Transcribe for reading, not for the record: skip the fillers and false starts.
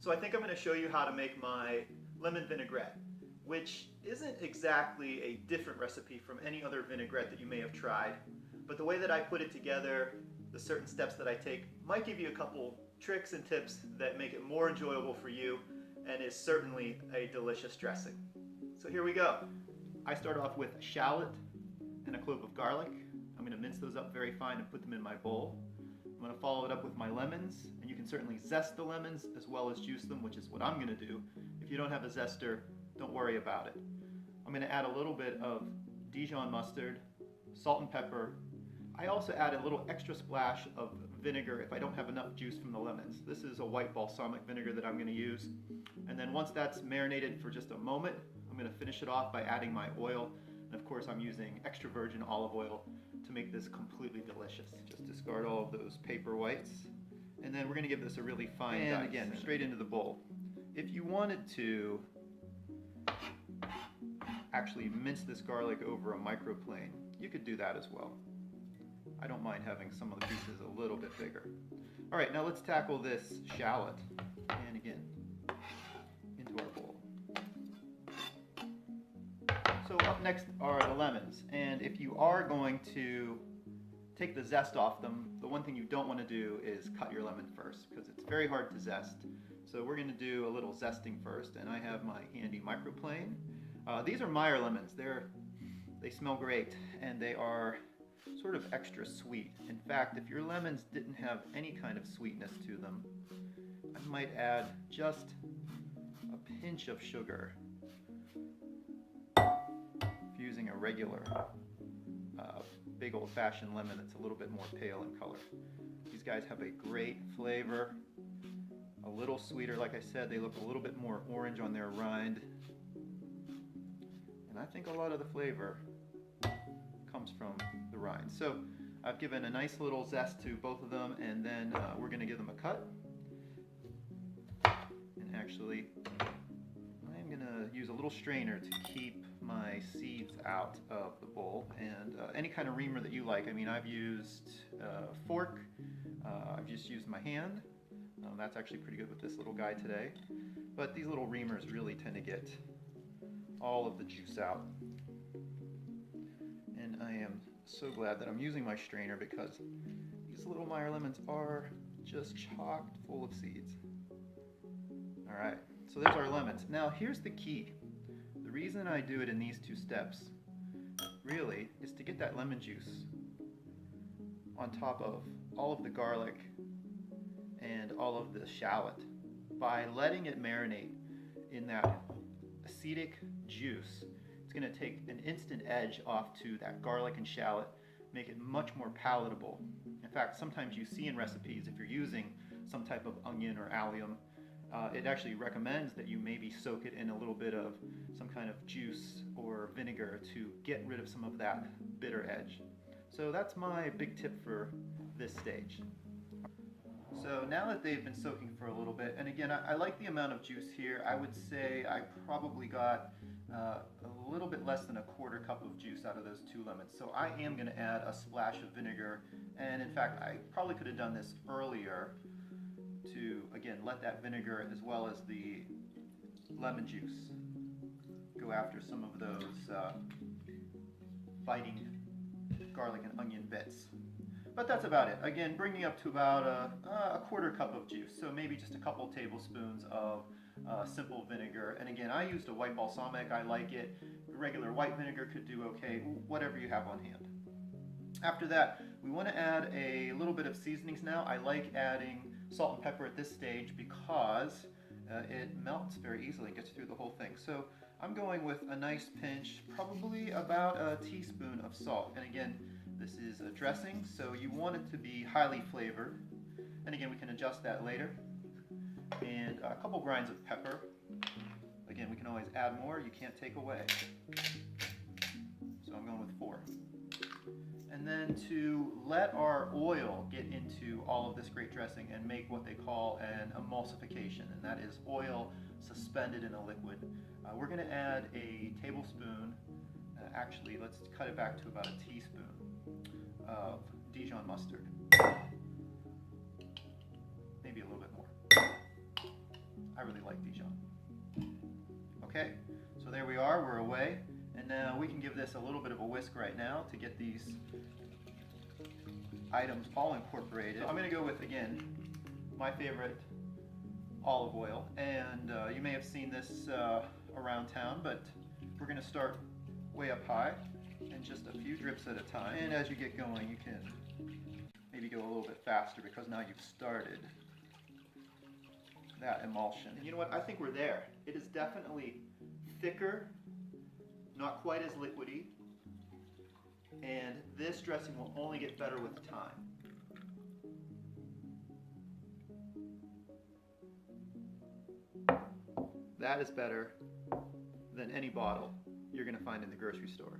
So I think I'm going to show you how to make my lemon vinaigrette, which isn't exactly a different recipe from any other vinaigrette that you may have tried, but the way that I put it together, the certain steps that I take, might give you a couple tricks and tips that make it more enjoyable for you and is certainly a delicious dressing. So here we go. I start off with a shallot and a clove of garlic. I'm going to mince those up very fine and put them in my bowl. I'm going to follow it up with my lemons, and you can certainly zest the lemons as well as juice them, which is what I'm going to do. If you don't have a zester, don't worry about it. I'm going to add a little bit of Dijon mustard, salt and pepper. I also add a little extra splash of vinegar if I don't have enough juice from the lemons. This is a white balsamic vinegar that I'm going to use. And then once that's marinated for just a moment, I'm going to finish it off by adding my oil. And of course I'm using extra virgin olive oil to make this completely delicious. Just discard all of those paper whites. And then we're going to give this a really fine dice. And again, straight into the bowl. If you wanted to actually mince this garlic over a microplane, you could do that as well. I don't mind having some of the pieces a little bit bigger. All right, now let's tackle this shallot. And again, into our bowl. So up next are the lemons. And if you are going to take the zest off them, the one thing you don't want to do is cut your lemon first, because it's very hard to zest. So we're going to do a little zesting first, and I have my handy microplane. These are Meyer lemons. They smell great, and they are sort of extra sweet. In fact, if your lemons didn't have any kind of sweetness to them, I might add just a pinch of sugar. If using a regular big old-fashioned lemon that's a little bit more pale in color. These guys have a great flavor, a little sweeter. Like I said, they look a little bit more orange on their rind. And I think a lot of the flavor comes from the rind. So I've given a nice little zest to both of them, and then we're going to give them a cut. And actually, I'm going to use a little strainer to keep my seeds out of the bowl, and any kind of reamer that you like. I mean, I've used a fork, I've just used my hand. That's actually pretty good with this little guy today. But these little reamers really tend to get all of the juice out. And I am so glad that I'm using my strainer, because these little Meyer lemons are just chocked full of seeds. All right, so there's our lemons. Now here's the key. The reason I do it in these two steps really is to get that lemon juice on top of all of the garlic and all of the shallot. By letting it marinate in that acetic juice, it's going to take an instant edge off to that garlic and shallot, make it much more palatable. In fact, sometimes you see in recipes, if you're using some type of onion or allium, it actually recommends that you maybe soak it in a little bit of some kind of juice or vinegar to get rid of some of that bitter edge. So that's my big tip for this stage. So now that they've been soaking for a little bit, and again, I like the amount of juice here. I would say I probably got a little bit less than a quarter cup of juice out of those two lemons. So I am going to add a splash of vinegar, and in fact, I probably could have done this earlier to, again, let that vinegar as well as the lemon juice go after some of those biting garlic and onion bits. But that's about it. Again, bringing up to about a quarter cup of juice, so maybe just a couple tablespoons of simple vinegar. And again, I used a white balsamic. I like it. Regular white vinegar could do okay, whatever you have on hand. After that, we want to add a little bit of seasonings now. I like adding salt and pepper at this stage because it melts very easily and gets through the whole thing. So I'm going with a nice pinch, probably about a teaspoon of salt. And again, this is a dressing, so you want it to be highly flavored. And again, we can adjust that later. And a couple grinds of pepper. Again, we can always add more, you can't take away. So I'm going with 4. And then to let our oil get into all of this great dressing and make what they call an emulsification, and that is oil suspended in a liquid, we're going to add a tablespoon, actually let's cut it back to about a teaspoon of Dijon mustard. Maybe a little bit more. I really like Dijon. Okay, so there we are, we're away. And now we can give this a little bit of a whisk right now to get these items all incorporated. So I'm going to go with, again, my favorite olive oil. And you may have seen this around town, but we're going to start way up high and just a few drips at a time. And as you get going, you can maybe go a little bit faster because now you've started that emulsion. And you know what? I think we're there. It is definitely thicker, not quite as liquidy, and this dressing will only get better with time. That is better than any bottle you're going to find in the grocery store.